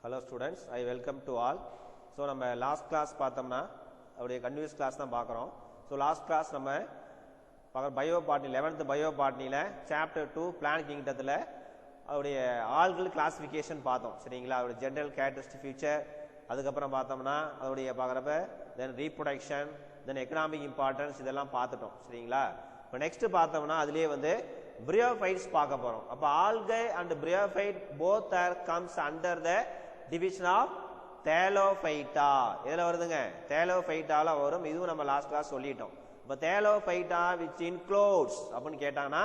Hello students, I welcome to all. So நம்ம last class பார்த்தோம்னா அவருடைய continuous class தான் பார்க்குறோம். So last class நம்ம பயோ பாட்னி 11th பயோ பாட்னியில் சாப்டர் 2 பிளான்ட் கிங்டத்தில் அவருடைய ஆல்கள் கிளாசிஃபிகேஷன் பார்த்தோம். சரிங்களா? அவருடைய ஜென்ரல் கேரக்டரிஸ்டிக் ஃபியூச்சர், அதுக்கப்புறம் பார்த்தோம்னா அதோடைய பார்க்குறப்ப தென் ரீப்ரொடக்ஷன், தென் எக்கனாமிக் இம்பார்ட்டன்ஸ், இதெல்லாம் பார்த்துட்டோம். சரிங்களா? இப்போ நெக்ஸ்ட் பார்த்தோம்னா அதுலேயே வந்து பிரியோஃபைட்ஸ் பார்க்க போகிறோம். அப்போ algae and bryophyte both are comes under the division of thallophyta. இதில் வருதுங்க, தேலோஃபைட்டால வரும். இதுவும் நம்ம லாஸ்ட் கிளாஸ் சொல்லிட்டோம். இப்போ தேலோஃபைட்டா விச் இன்க்ளூட்ஸ் அப்படின்னு கேட்டாங்கன்னா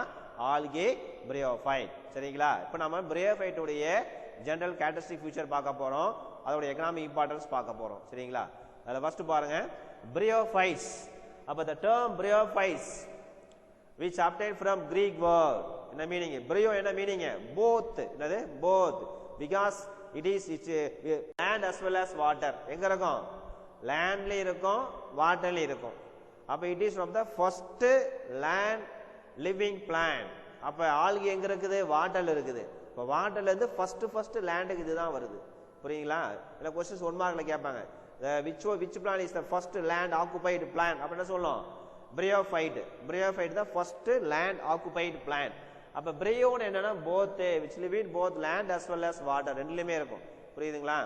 ஆல்கே பிரியோஃபைட். சரிங்களா? இப்போ நம்ம பிரியோஃபைட்டுடைய ஜென்ரல் கேரக்டரிஸ்டிக் ஃபியூச்சர் பார்க்க போகிறோம், அதோட எக்கனாமிக் இம்பார்ட்டன்ஸ் பார்க்க போகிறோம். சரிங்களா? அதில் ஃபர்ஸ்ட் பாருங்க பிரியோஃபைட்ஸ். அப்போ the term bryophytes which obtained from Greek word என்ன மீனிங்? பிரியோ என்ன மீனிங்? both. என்னது? both, because it is land as well as water. எங்க இருக்கும்? லேண்ட்ல இருக்கும், வாட்டர்ல இருக்கும். அப்ப it is from the first land living plant. அப்ப ஆல்கி எங்க இருக்குது? வாட்டர்ல இருக்குது. இப்ப வாட்டர்ல இருந்து ஃபர்ஸ்ட் லேண்டுக்கு இதுதான் வருது. புரியுங்களா? இல்ல क्वेश्चंस 1 மார்க்ல கேட்பாங்க. which plant is the first land occupied plant அப்படினா சொல்லணும் bryophyte. bryophyte the first land occupied plant. அப்ப பிரியோன் என்னன்னா both, which live in both land as well as water, ரெண்டுலயுமே இருக்கும். புரியுதுங்களா?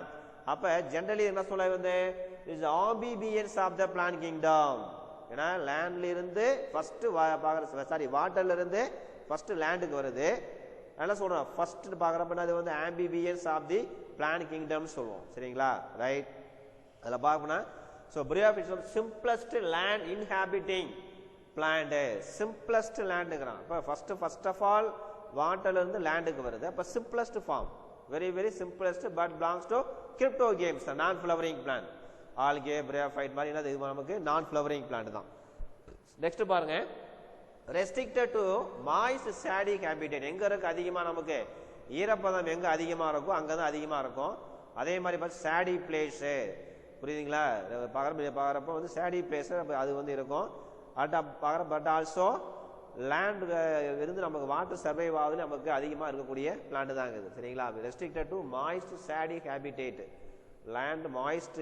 அப்ப ஜெனரலி என்ன சொல்ல வந்து is amphibians of the plant kingdom. ஏன்னா லேண்ட்ல இருந்து ஃபர்ஸ்ட் வாட்டர்ல இருந்து ஃபர்ஸ்ட் லேண்டுக்கு வருது. என்ன சொல்றோம்? ஃபர்ஸ்ட் பாக்குறப்ப அது வந்து amphibians of the plant kingdom சொல்லுவோம். சரிங்களா? ரைட். அதில் பார்க்கணும்னா ஸோ பிரியோஃபைட்ஸ் வந்து simplest land inhabiting plant. Simplest லேண்டுங்கிறான். இப்போ ஃபர்ஸ்ட் ஆஃப் ஆல் வாட்டர்ல இருந்து லேண்டுக்கு வருது. அப்போ simplest form, very simplest, but belongs to cryptogams, non flowering plant. Algae bryophyte மாதிரி என்னது? இது நமக்கு நான் ஃப்ளவரிங் பிளான்ட் தான். நெக்ஸ்ட் பாருங்க restricted to moist shady habitat. எங்க இருக்கு அதிகமாக? நமக்கு ஈரப்பதம் எங்க அதிகமாக இருக்கும் அங்கே தான் அதிகமாக இருக்கும். அதே மாதிரி பார்த்து சாடி பிளேஸ். புரியுதுங்களா? பார்க்குறப்ப வந்து சாடி பிளேஸ் அது வந்து இருக்கும். பட் ஆல்சோ லேண்ட் இருந்து நமக்கு வாட்டர் சர்வைவ் ஆகுது, நமக்கு அதிகமாக இருக்கக்கூடிய பிளான்ட் தான் இருக்குது. சரிங்களா? Restricted to moist shady habitat. Land moist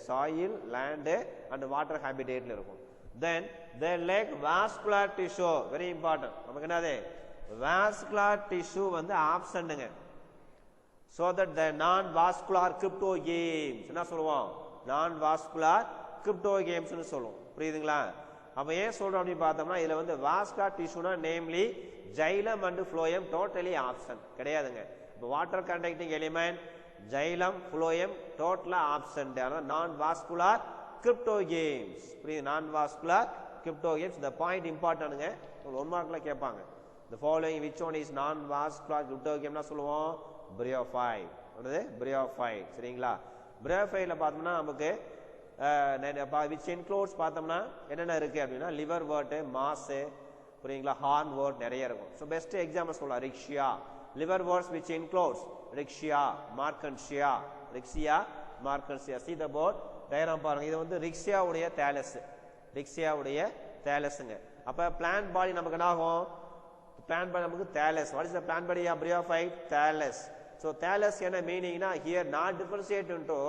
soil, land and water ஹேபிடேட்ல இருக்கும். Then the lack vascular tissue, very important. நமக்கு என்னது? வாஸ்குலர் டிஷ்யூ வந்து ஆப்சண்ட்டுங்க. so that the non vascular crypto games என்ன சொல்லுவோம்? நான் வாஸ்குலர் கிரிப்டோ கேம்ஸ்னு சொல்லுவோம். புரியுதுங்களா? அப்ப ஏன் சொல்றோம் அப்படின்னு பார்த்தோம்னா இதுல வந்து வாஸ்குலர் டிஷ்யூனா namely xylem and phloem totally absent கிடையாதுங்க. இப்போ water conducting element xylem phloem டோட்டலா ஆப்சன்ட். ஆனால் நான் வாஸ்குலர் கிரிப்டோ கேம்ஸ். புரியுது? Non vascular cryptogams. இந்த பாயிண்ட் இம்பார்ட்டன்ட்ங்க, 1 மார்க்ல கேட்பாங்க. the following which one is non vascular crypto game னா சொல்லுவோம் பிரியோஃபைட். என்னது? பிரியோஃபைட். சரிங்களா? பிரியோஃபைட்ல பார்த்தோம்னா நமக்கு which includes பார்த்தோம்னா என்னென்ன இருக்கு அப்படின்னா லிவர் வேர்ட், மாஸ், புரியுங்களா, ஹார்ன் வேர்ட் நிறைய இருக்கும். ஸோ பெஸ்ட் எக்ஸாம்பிள் சொல்லலாம் Riccia. Liverworts which includes Riccia, Marchantia, Riccia, Marchantia. see the board diagram பாருங்க. இது வந்து ரிக்ஷியாவுடைய தேலஸ், ரிக்ஷியாவுடைய தேலஸ்ங்க. அப்ப பிளான்ட் பாடி நமக்கு என்ன ஆகும்? பிளான்ட் பாடி நமக்கு thallus. What is the plant body of bryophyte? Thallus. So thallus என்ன மீனிங்னா ஹியர் நாட் டிஃபரன்ஷியேட் இன்டு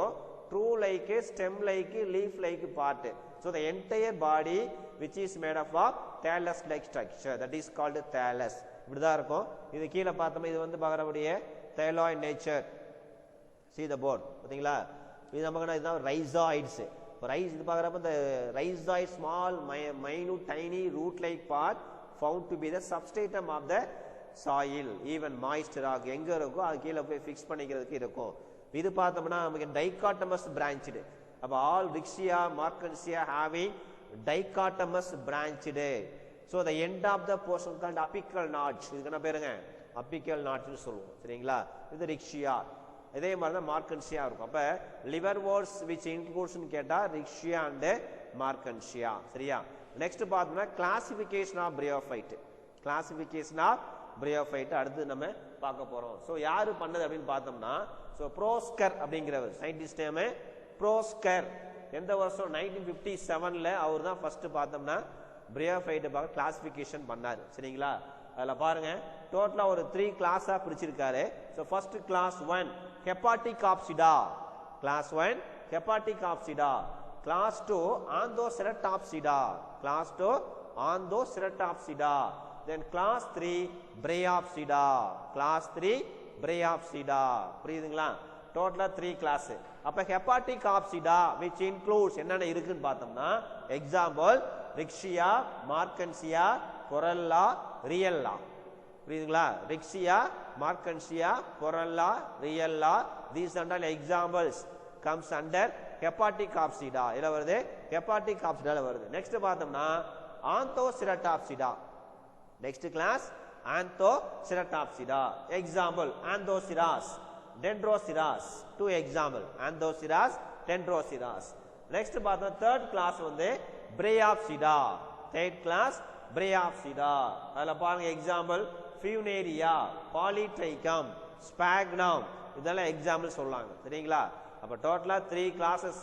ட்ரூ like, stem like, leaf like part. So the entire body which is made of thallus like structure, that is called thallus. இப்படிதான் இருக்கும். இது கீழே பார்த்தோம்னா இது வந்து பார்க்கறபடியே thalloid nature. see the board பார்த்தீங்களா? இது நமக்கு இதுதான் ரைசாய்ட்ஸ். ரைஸ் இது பார்க்கறப்ப இந்த rhizoid small minute tiny root like part found to be the substratum of the soil, even moist rock. எங்க இருக்கோ அது கீழே போய் ஃபிக்ஸ் பண்ணிக்கிறதுக்கு இருக்கும். இது பார்த்தோம்னா நமக்கு டைகாட்டமஸ் பிரான்ச்டு. அப்ப all ரிக்ஷியா, மார்க்கன்ஷியா having dichotomous branched. so the end of the portion called apical notch. இதுக்கு என்ன பேருங்க? apical notch னு சொல்லுவோம். சரிங்களா? இது ரிக்ஷியா. இதே மாதிரி தான் மார்க்கன்ஷியா இருக்கும். அப்ப லிவர் வேர்ட்ஸ் which includes னு கேட்டா ரிக்ஷியா அண்ட் மார்க்கன்ஷியா. சரியா? நெக்ஸ்ட் பார்த்தோம்னா classification of bryophyte. Classification of bryophyte அடுத்து நம்ம பார்க்க போறோம். ஸோ யாரு பண்ணது அப்படின்னு பார்த்தோம்னா ஸோ ப்ரோஸ்கர் அப்படிங்கிறவர் சயின்டிஸ்ட் நேம் ப்ரோஸ்கர். எந்த வருஷம்? 1957ல அவர் தான் ஃபர்ஸ்ட் பார்த்தோம்னா பிரியோஃபைட்டை பார்க்க கிளாசிஃபிகேஷன் பண்ணாரு. சரிங்களா? அதுல பாருங்க டோட்டலா ஒரு 3 கிளாஸா பிரிச்சிருக்காரு. So first class 1 Hepaticopsida, class 1 Hepaticopsida, class 2 Anthocerotopsida, class 2 Anthocerotopsida, then class 3 Bryopsida, class 3 Bryopsida. புரியுதுங்களா? டோட்டலா 3 கிளாஸ். அப்ப ஹெபாட்டிகாப்சிடா which includes என்னென்ன இருக்குன்னு பார்த்தோம்னா எக்ஸாம்பிள் ரிக்ஷியா, மார்க்கன்சியா, கொரல்லா, ரியல்லா. புரியுதுங்களா? ரிக்ஷியா, மார்க்கன்சியா, கொரல்லா, ரியல்லா, these are all examples comes under ஹெபாட்டிகாப்சிடா. இதுல வருது ஹெபாட்டிகாப்சிடால வருது. நெக்ஸ்ட் பார்த்தோம்னா ஆந்தோசெரடாப்சிடா. Next class Anthoceratopsida. Example Anthoceras, Dendroceras. Two example Anthoceras, Dendroceras. Next பார்த்தா third class வந்து Bryopsida. Third class Bryopsida. அதுல பாருங்க example Funaria, Polytrichum, Sphagnum. இதெல்லாம் example சொல்லலாங்க. சரிங்களா? அப்ப டோட்டலா 3 classes.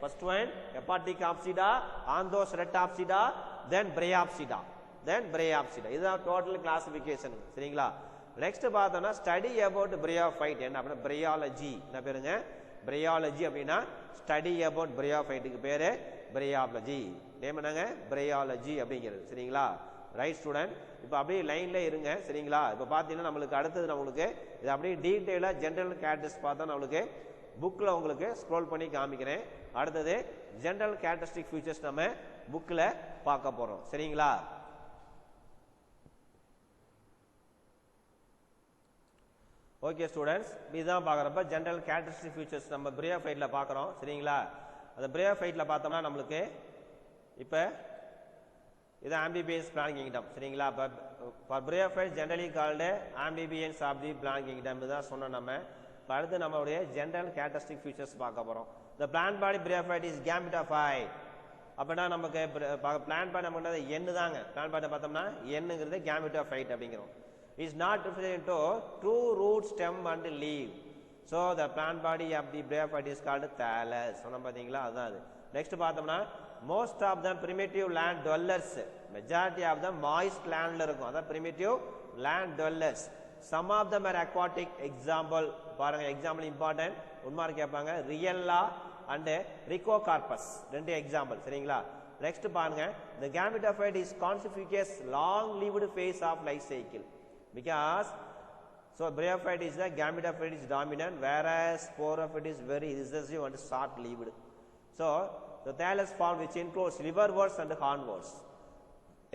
First one Hepaticopsida, Anthoceratopsida, then Bryopsida. Then Bryopsida. இதுதான் டோட்டல் கிளாசிஃபிகேஷன். சரிங்களா? நெக்ஸ்ட் பார்த்தோம்னா ஸ்டடி அபவுட் பிரையோஃபைட். என்ன அப்படின்னா பிரையாலஜி. என்ன பேருங்க? பிரையாலஜி அப்படின்னா ஸ்டடி அபவுட் பிரையோஃபைட்டுக்கு பேரு பிரையாலஜி. நேம் என்னங்க? பிரையாலஜி அப்படிங்கிறது. சரிங்களா? Right student. இப்போ அப்படியே லைன்ல இருங்க. சரிங்களா? இப்போ பார்த்தீங்கன்னா நம்மளுக்கு அடுத்தது நம்மளுக்கு இது அப்படியே டீட்டெயிலா ஜெனரல் கேரக்டரிஸ்டிக்ஸ் பார்த்தா நம்மளுக்கு புக்ல உங்களுக்கு ஸ்க்ரோல் பண்ணி காமிக்கிறேன். அடுத்தது ஜெனரல் கேரக்டரிஸ்டிக் ஃபீச்சர்ஸ் நம்ம புக்ல பார்க்க போறோம். சரிங்களா? ஓகே ஸ்டூடெண்ட்ஸ், இதுதான் பார்க்குறப்ப ஜெனரல் கேரக்டரிஸ்டிக் ஃபீச்சர்ஸ் நம்ம பிரையோஃபைட்டில் பார்க்குறோம். சரிங்களா? அந்த பிரையோஃபைட்டில் பார்த்தோம்னா நம்மளுக்கு இப்போ இது ஆம்பிபியன்ஸ் பிளான்ட் கிங்டம். சரிங்களா? இப்போ bryophyte generally called amphibians of the plant kingdom தான் சொன்னோம் நம்ம. இப்போ அடுத்து நம்மளுடைய ஜெனரல் கேரக்டரிஸ்டிக் ஃபீச்சர்ஸ் பார்க்க போகிறோம். த பிளான்ட் பாடி பிரையோஃபைட் இஸ் கேமிட்டோஃபைட். அப்படின்னா நமக்கு பிளான்ட் பாடி நம்ம எண்ணு தாங்க. பிளான்ட் பாடி பார்த்தோம்னா எண்ணுங்கிறது கேமிட்டோஃபைட் அப்படிங்கிறோம். is not divided into true root, stem and leaf. So the plant body of the bryophyte is called thallus. சொன்ன பாத்தீங்களா? அதான் அது. நெக்ஸ்ட் பார்த்தோம்னா most of them primitive land dwellers. majority of them moist landல இருக்கும். அதான் primitive land dwellers. some of them are aquatic. example பாருங்க, example important. உண்மார் கேட்பாங்க. ரியல்லா and Rhicocarpus. ரெண்டு எக்ஸாம்பிள். சரிங்களா? நெக்ஸ்ட் பாருங்க, the gametophyte is conspicuous long lived phase of life cycle. Because so bryophyte is the gametophyte is dominant, whereas sporophyte is very recessive and short lived. So the thallus form which includes liverworts and hornworts.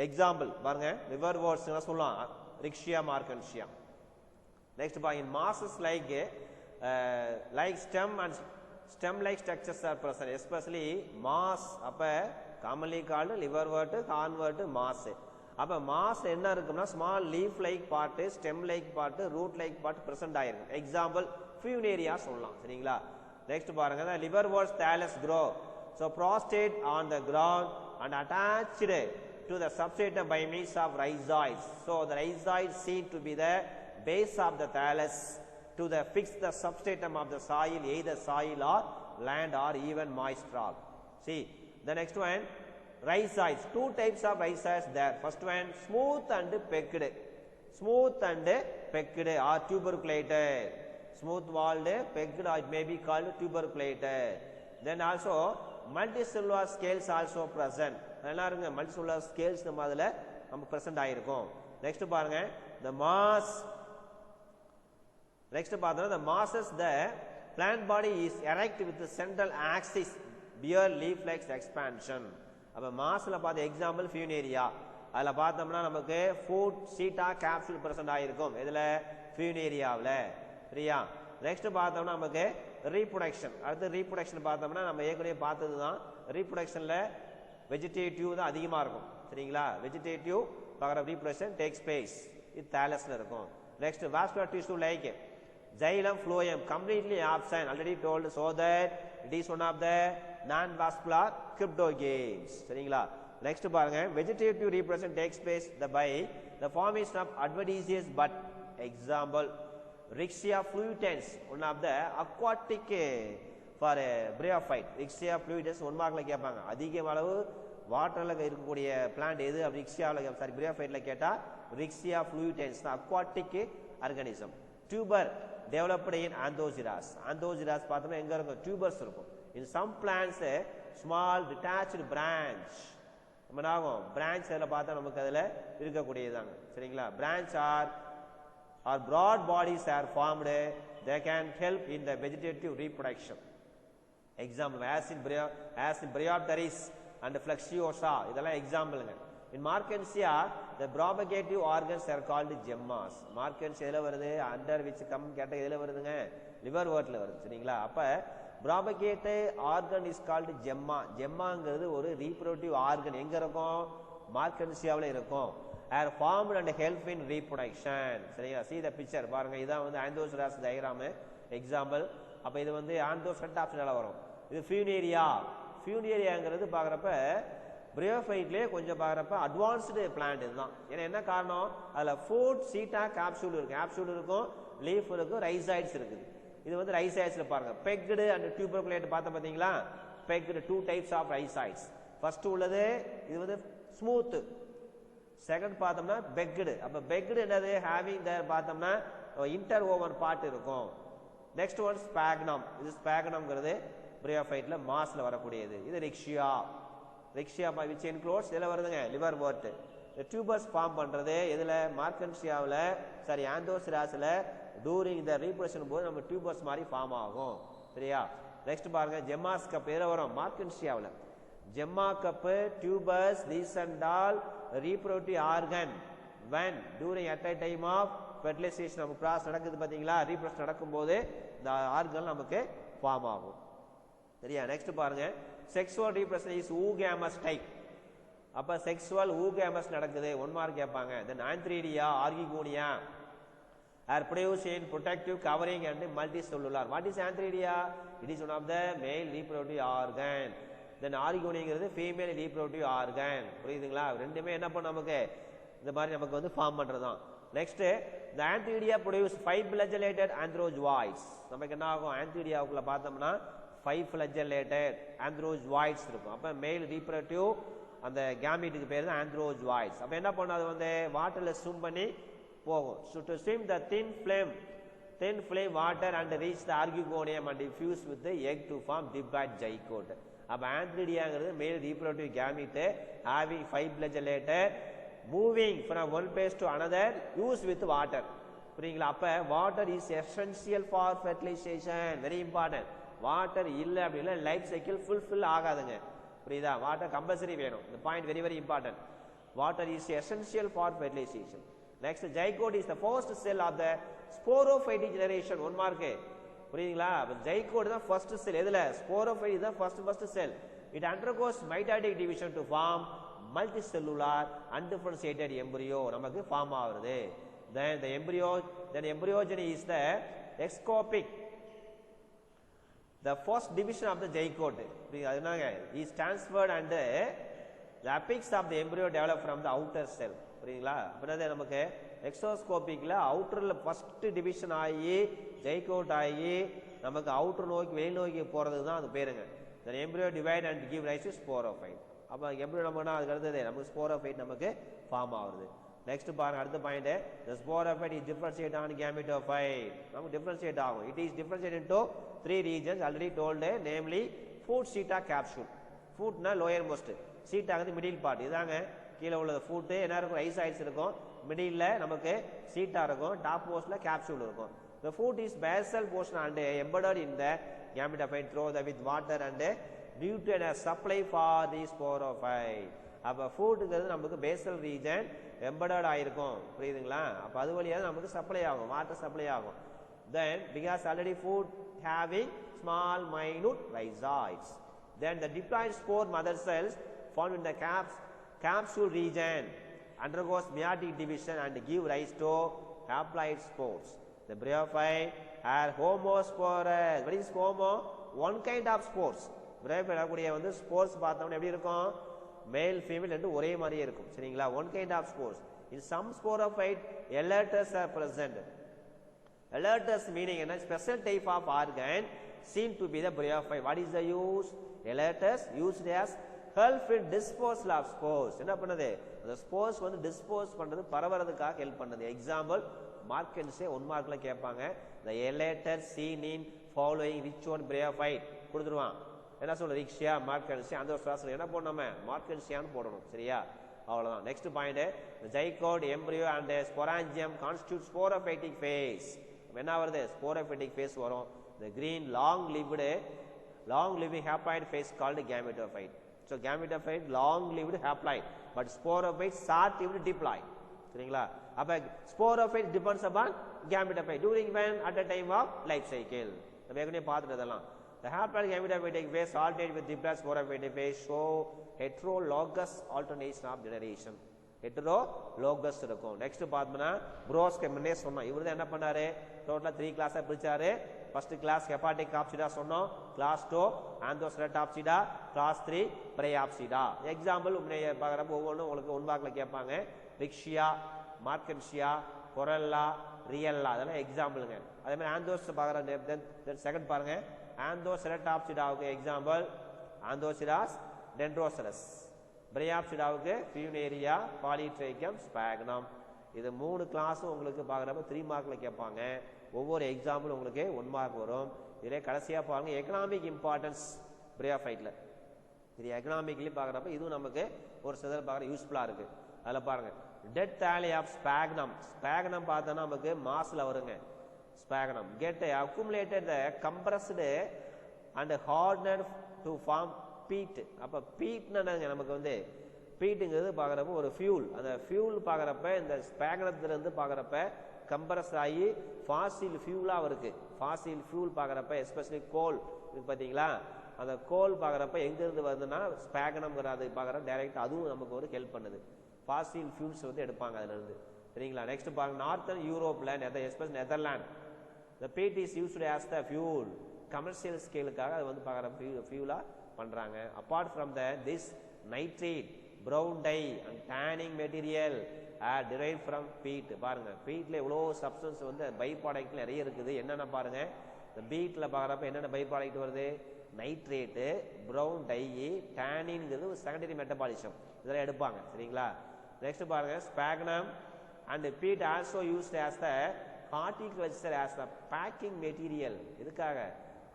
Example பாருங்க, liverworts என்ன சொல்லலாம்? Riccia, Markansia. Next by in masses like stem and stem like structures are present, especially mass. அப்ப commonly called liverwort, hornwort, mass. அப்ப moss என்ன இருக்கும்னா small leaf like part, stem like part, root like part present ஆயிருக்கும். Example Funaria சொல்லலாம். சரிங்களா? Next பாருங்க, the liverworts thallus grow so prostrate on the ground and attached to the substratum by means of rhizoids. So the rhizoids seem to be the base of the thallus to the fix the substratum of the soil, either soil or land or even moist rock. See the next one, rhizoids. Two types of rhizoids there. First one smooth and pecked. Smooth and pecked or tuberculated. Smooth walled, pecked, or it may be called tuberculated. Then also multicellular scales also present. எல்லாருங்க multicellular scales நம்ம அதுல நம்ம present ஆயிருக்கும். Next பாருங்க, the mass. Next பாத்தோம்னா the masses, the plant body is erect with the central axis, bare leaf-like expansion. அப்ப மாஸ்ல பார்த்த example Funaria. அதுல பார்த்தோம்னா நமக்கு ஃபுட் சீட்டா கேப்சூல் பிரசன்ட் ஆயிருக்கும். இதுல ஃபியூனேரியாவில். சரியா? நெக்ஸ்ட் பார்த்தோம்னா நமக்கு ரீப்ரொடக்ஷன். அடுத்து ரீப்ரொடக்ஷன் பார்த்தோம்னா நம்ம ஏற்கனவே பார்த்தது தான். ரீப்ரொடக்ஷன்ல வெஜிடேட்டிவ் தான் அதிகமா இருக்கும். சரிங்களா? வெஜிடேட்டிவ் பார்க்குற ரீப்ரொடக்ஷன் டேக்ஸ் பிளேஸ் இது தாலஸ்ல இருக்கும். Next vascular tissue like xylem phloem completely absent, already told, so that it is one of the non-vascular cryptogames. சரிங்களா? நெக்ஸ்ட் பாருங்க, vegetative reproduction takes place by the formation of adventitious bud. Example Riccia fluitans, one of the aquatic for bryophyte. Riccia fluitans one மார்க்ல கேட்பாங்க. அதிக அளவு வாட்டர்ல இருக்கக்கூடிய plant எது? Riccia sorry bryophyteல கேட்டா Rixia fluitans aquatic organism. Tuber developed in Anthogyras. Anthogyras பார்த்தோம்னா எங்க இருக்கும்? Tubers இருக்கும். In some plants small detached branch நம்மனாகும் branch அதுல பார்த்தா நமக்கு அதுல இருக்கக்கூடியதாங்க. சரிங்களா? Branch or broad bodies are formed. They can help in the vegetative reproduction. Example as in Bryopteris and Flexiosa. இதெல்லாம் எக்ஸாம்பிள்ங்க. In Markensia, the propagative organs are called gemmas. Markensia எதுல வருது? Under which come category எதுல வருதுங்க? liver wordல வருது. சரிங்களா? அப்ப propagative organ is called gemma. gemmaங்கிறது ஒரு reproductive organ. எங்க இருக்கும்? Markensiaவுல இருக்கும். are formed and help in reproduction. சரிங்களா? see the picture பாருங்க. இதான் வந்து Anthogyras diagram example. அப்ப இது வந்து Anthos ஆப்ஷனால வரும். இது Funaria. Funariaங்கிறது பார்க்கறப்ப பிரியோஃபைட்லயே கொஞ்சம் பார்க்கறப்ப அட்வான்ஸ்டு பிளான்ட் இதுதான். ஏன்னா என்ன காரணம்? அதுல ஃபுட் சீட்டா கேப்சூல் இருக்கு. கேப்சூல் இருக்கும், லீஃப் இருக்கும், ரைசைட்ஸ் இருக்குது. இது வந்து ரைசைட்ஸ்ல பாருங்க. பெக்டு அண்ட் டியூபர்குலேட் பார்த்தா பாத்தீங்களா? Pegged 2 types of rhizoids. First உள்ளது இது வந்து ஸ்மூத். செகண்ட் பார்த்தோம்னா பெக்டு. அப்ப பெக்டு என்னது? ஹேவிங் தேர் பார்த்தோம்னா இன்டர் ஓவன் பார்ட் இருக்கும். Next one Sphagnum. இது ஸ்பாக்னம்ங்கிறது பிரியோஃபைட்ல மாஸ்ல வரக்கூடியது. இது ரிக்ஷியா. ரிக்ஷியா which includes இதுல வருதுங்க liver wort. the tubers ஃபார்ம் பண்றது எதுல? மார்க்கன்சியாவுல சாரி ஆந்தோசிராஸ்ல டூரிங் த ரீப்ரொடக்ஷன் போது நம்ம டியூபர்ஸ் மாதிரி ஃபார்ம் ஆகும். சரியா? நெக்ஸ்ட் பாருங்க ஜெம்மாஸ் கப் எதுல வரும்? மார்க்கன்சியாவுல. Gemma cup tubers these and all reproductive organ when during at a time of fertilization நம்ம ப்ராசஸ் நடக்குது பாத்தீங்களா? ரீப்ரொடக்ஷன் நடக்கும்போது இந்த ஆர்கன் நமக்கு ஃபார்ம் ஆகும். சரியா? நெக்ஸ்ட் பாருங்க sexual reproduction is oogamous type. அப்ப sexual oogamous நடக்குது. 1 மார்க் கேட்பாங்க. then antheridia archegonia are produced in protective covering and multicellular. what is antheridia? it is one of the male reproductive organ. then archegonia female reproductive organ. புரியுதுங்களா? ரெண்டுமே என்ன பண்ண நமக்கு இந்த மாதிரி நமக்கு வந்து ஃபார்ம் பண்றதுதான். Next the antheridia produce 5 flagellated anthrozoids. நமக்கு என்ன ஆகும்? antheridiaக்குள்ள பார்த்தோம்னா 5 flagellated anthrozoids இருக்கும். அப்ப மேல் ரீப்ரொடக்டிவ் அந்த கேமீட்டுக்கு பேர் தான் anthrozoids. அப்ப என்ன பண்ணாது? வந்து வாட்டர்ல ஸ்விம் பண்ணி போகும். so to swim the thin flame water and reach the archegonium and fuse with the egg to form diploid zygote. அப்ப antheridiaங்கிறது மேல் reproductive gamete having 5 flagellated moving from one place to another used with water. புரியுங்களா? அப்ப water is essential for fertilization. very important. Water இல்ல அப்படின்னா life cycle fulfil ஆகாதுங்க. புரியுதா? Water compulsory வேணும். இந்த point very very important. Water is essential for fertilization. Next zygote is the first cell of the sporophytic generation. 1 mark. புரியுதுங்களா? அப்ப zygote தான் first cell. எதுல? ஸ்போரோஃபைட் தான் first cell. It undergoes mitotic division to form multicellular undifferentiated embryo நமக்கு form ஆகுது. then the embryogeny is the excopic, the first division of the zygote. is transferred and the apex of the embryo develop from the outer cell. புரியுங்களா? அப்படியே நமக்கு எக்ஸோஸ்கோபிக்ல அவுட்டர்ல first division ஆகி zygote ஆகி நமக்கு outer நோக்கி வெளி நோக்கி போறதுக்கு தான் அது பேருங்க. the embryo divide and give rise to sporophyte. அப்ப embryo நம்மனா அதுக்கு அடுத்தது நமக்கு sporophyte நமக்கு ஃபார்ம் ஆகுது. நெக்ஸ்ட் பாருங்க அடுத்த point. the sporophyte is differentiated on gametophyte. நமக்கு டிஃபரன்ஷியேட் ஆகும். it is differentiated into 3 regions already told, namely foot, seta, capsule. foot na lower most, seta வந்து middle part. இதாங்க கீழ உள்ளது foot. என்ன இருக்கும்? ரைசைட்ஸ் இருக்கும். மிடில்ல நமக்கு seta இருக்கும். டாப் மோஸ்ட்ல capsule இருக்கும். the foot is basal portion and embedded in the gametophyte through the with water and nutrient supply for the sporophyte. அப்ப ஃபுட்ங்கிறது நமக்கு பேசல் ரீஜன் எம்பெடட் ஆயிருக்கும். புரியுதுங்களா? அப்ப அது வழியா நமக்கு சப்ளை ஆகும், வாட்டர் சப்ளை ஆகும். then because already food having small minute rhizoids, then the diploid spore mother cells found in the capsule region undergoes meiotic division and give rise to haploid spores. the bryophyte are homosporous. what is homo? one kind of spores. bryophyte கூடிய வந்து spores பார்த்தோம்னா எப்படி இருக்கும்? Male female ரெண்டு ஒரே மாதிரியே இருக்கும். சரிங்களா? one kind of spores. in some sporophyte elaters are present. elaters meaning a special type of organ seen to be the bryophyte. what is the use? elaters used as help in disposal of spores. என்ன பண்ணுது? அந்த spores வந்து dispose பண்றது பரவறதுக்காக help பண்ணுது. Example மார்க்கென்ஸே 1 மார்க்ல கேட்பாங்க. the elater seen in following which one bryophyte கொடுத்துருவான். என்ன சொல்ற ரிக்ஷியா மார்க்கென்ஸே அந்த ஒரு கிளாஸ்ல என்ன போடணுமே மார்க்கென்ஸியான்னு போடணும். சரியா? அவ்வளவுதான். Next point the zygote embryo and the sporangium constitute sporophytic phase. என்ன வருது sporophytic phase வரும். the green long living haploid phase called gametophyte. so gametophyte long lived haploid but sporophyte short lived diploid. சரிங்களா? அப்ப sporophyte depends upon gametophyte during when at the time of life cycle. நம்ம ஏற்கனவே பார்த்துட்டதெல்லாம். the haploid gametophytic phase alternate with diploid sporophytic phase show heterologous alternation of generation. heterologous இருக்கும். Next பார்த்தோம்னா ப்ரோஸ்க்கு முன்னே சொன்னோம். இவர் தான் என்ன பண்ணாரு டோட்டலா 3 கிளாஸா பிரிச்சாரு. ஃபர்ஸ்ட் கிளாஸ் ஹெபாட்டிக் ஆப்சிடா சொன்னோம். Class 2 Anthocerotopsida, class 3 Bryopsida. Example பார்க்குறப்ப ஒவ்வொன்றும் உங்களுக்கு 1 மார்க்ல கேட்பாங்க. ரிக்ஷியா, மார்க்கன்ஷியா, கொரல்லா, ரியல்லா அதெல்லாம் எக்ஸாம்பிளுங்க. அதே மாதிரி ஆந்தோஸ் பார்க்குற செகண்ட் பாருங்க. ஆந்தோசெரடாப்சிடாவுக்கு எக்ஸாம்பிள் ஆந்தோசிராஸ், டென்ட்ரோசரஸ். பிரையாப்சிடாவுக்கு பியூனேரியா, பாலிட்ரைக்கம், ஸ்பாக்னம். இது 3 கிளாஸும் உங்களுக்கு பார்க்குறப்ப 3 மார்க்ல கேட்பாங்க. ஒவ்வொரு எக்ஸாம்பிள் உங்களுக்கு 1 மார்க் வரும். இதே கடைசியாக பாருங்க எக்கனாமிக் இம்பார்ட்டன்ஸ் பிரையோஃபைட்ல. இது எக்கனாமிக்லி பார்க்குறப்ப இதுவும் நமக்கு ஒரு சிலர் பார்க்குற யூஸ்ஃபுல்லாக இருக்கு. அதில் பாருங்க dead thalli of Sphagnum. Sphagnum பார்த்தோன்னா நமக்கு மாஸ்ல வருங்க. Sphagnum get accumulated the compressed and hardened to form peat. அப்போ பீட்னா நமக்கு வந்து பீட்டுங்கிறது பார்க்குறப்ப ஒரு ஃபியூல். அந்த ஃபியூல் பார்க்குறப்ப இந்த ஸ்பாக்னத்திலிருந்து பார்க்குறப்ப கம்ப்ரஸ் ஆகி ஃபாசில் ஃபியூலாக இருக்கு. ஃபாசில் ஃபியூல் பார்க்குறப்ப எஸ்பெஷலி கோல் இது பார்த்தீங்களா, அந்த கோல் பார்க்குறப்ப எங்கேருந்து வருதுன்னா ஸ்பாக்னம்ங்கிறது பார்க்குறப்ப டைரெக்டாக அதுவும் நமக்கு ஒரு ஹெல்ப் பண்ணுது. ஃபாசில் ஃபியூல்ஸ் வந்து எடுப்பாங்க அதுலேருந்து. சரிங்களா? நெக்ஸ்ட் பாருங்க நார்த்தன் யூரோப்பில் especial Netherland the peat is used as the fuel. Commercial ஸ்கேலுக்காக அது வந்து பார்க்குற ஃபியூலாக பண்ணுறாங்க. Apart from this nitrate, brown dye and tanning material are derived from peat. பாருங்க பீட்ல எவ்வளோ சப்ஸ்டன்ஸ் வந்து பை ப்ராடக்ட் நிறைய இருக்குது. என்னென்ன பாருங்க இந்த பீட்ல பார்க்குறப்ப என்னென்ன பை ப்ராடக்ட் வருது நைட்ரேட்டு, ப்ரௌன் டை, டேனின்ங்கிறது ஒரு செகண்டரி மெட்டபாலிசம் இதெல்லாம் எடுப்பாங்க. சரிங்களா? நெக்ஸ்ட் பாருங்க sphagnum and peat also used as the horticulture as the packing material. இதுக்காக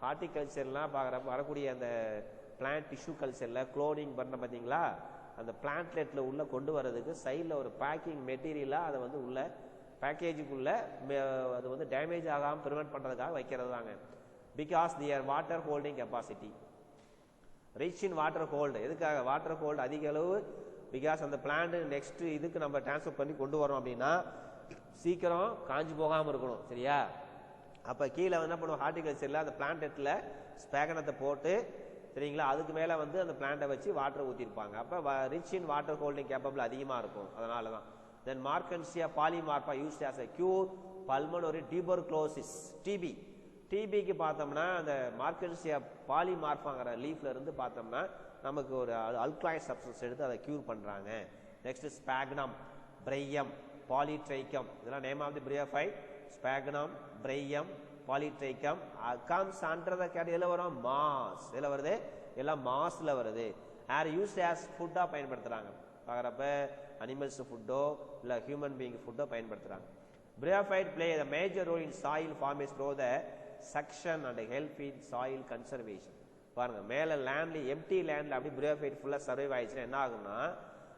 ஹார்டிகல்ச்சர்லாம் பார்க்குறப்ப வரக்கூடிய அந்த பிளான்ட் டிஷ்யூ கல்ச்சரில் குளோனிங் பண்ண பார்த்தீங்களா, அந்த பிளான்ட்லெட்டில் உள்ள கொண்டு வர்றதுக்கு சைடில் ஒரு பேக்கிங் மெட்டீரியலாக அதை வந்து உள்ள பேக்கேஜுக்குள்ளே அது வந்து டேமேஜ் ஆகாமல் ப்ரிவென்ட் பண்ணுறதுக்காக வைக்கிறது தாங்க. Because their water holding capacity rich in water hold. எதுக்காக வாட்டர் ஹோல்டு அதிக அளவு பிகாஸ் அந்த பிளான்ட் நெக்ஸ்ட் இதுக்கு நம்ம டிரான்ஸ்ஃபர் பண்ணி கொண்டு வரோம் அப்படின்னா சீக்கிரம் காஞ்சி போகாமல் இருக்கணும். சரியா? அப்போ கீழே என்ன பண்ணுவோம் ஹார்டிகல்ச்சரில் அந்த பிளான்டெட்டில் ஸ்பாகனத்தை போட்டு சரிங்களா அதுக்கு மேலே வந்து அந்த பிளான்ட்டை வச்சு வாட்டர் ஊற்றிருப்பாங்க. அப்போ rich in water holding capable அதிகமாக இருக்கும். அதனால தான் then Marchantia polymorpha used as a cure pulmonary tuberculosis TB. டிபிக்கு பார்த்தோம்னா அந்த மார்க்கன்சியா பாலிமார்பாங்கிற லீஃப்ல இருந்து பார்த்தோம்னா நமக்கு ஒரு அல்கலாய்ட் சப்ஸ்டன்ஸ் எடுத்து அதை கியூர் பண்ணுறாங்க. நெக்ஸ்ட் ஸ்பாக்னம், பிரையம், பாலிட்ரைக்கம் இதெல்லாம் name of the bryophyte. Sphagnum, Bryum, Polytrichum comes under the கேட் எதில் வரும் மாஸ். இதில் வருது எல்லாம் மாஸ்ல வருது. ஆர் யூஸ்ட் ஆஸ் ஃபுட்டாக பயன்படுத்துகிறாங்க. பார்க்குறப்ப அனிமல்ஸ் ஃபுட்டோ இல்லை ஹியூமன் பீயிங் ஃபுட்டோ பயன்படுத்துகிறாங்க. Bryophyte play the major role in soil formation through the suction and help in soil conservation. பாருங்க மேலே லேண்ட்ல எம்டி லேண்ட்ல அப்படி பிரையோஃபைட் ஃபுல்லாக சர்வைவ் ஆயிடுச்சுன்னா என்ன ஆகும்னா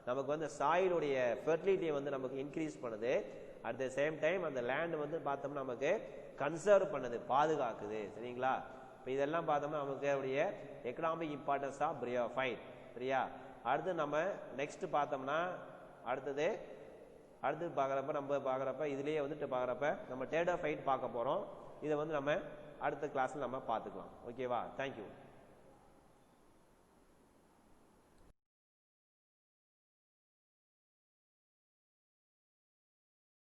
நமக்கு வந்து சாயிலுடைய ஃபெர்டிலிட்டியை வந்து நமக்கு இன்க்ரீஸ் பண்ணுது. அட் த சேம் டைம் அந்த லேண்ட் வந்து பார்த்தோம்னா நமக்கு கன்சர்வ் பண்ணுது, பாதுகாக்குது. சரிங்களா? இப்போ இதெல்லாம் பார்த்தோம்னா நமக்கு அவருடைய எக்கனாமிக் இம்பார்ட்டன்ஸ் ஆஃப் பிரையோஃபைட். சரியா? அடுத்து நம்ம நெக்ஸ்ட் பார்த்தோம்னா அடுத்து பார்க்குறப்ப இதுலேயே வந்துட்டு பார்க்குறப்ப நம்ம டேடோஃபைட் பார்க்க போகிறோம். இதை வந்து நம்ம அடுத்த கிளாஸில் நம்ம பார்த்துக்கலாம். ஓகேவா? தேங்க்யூ.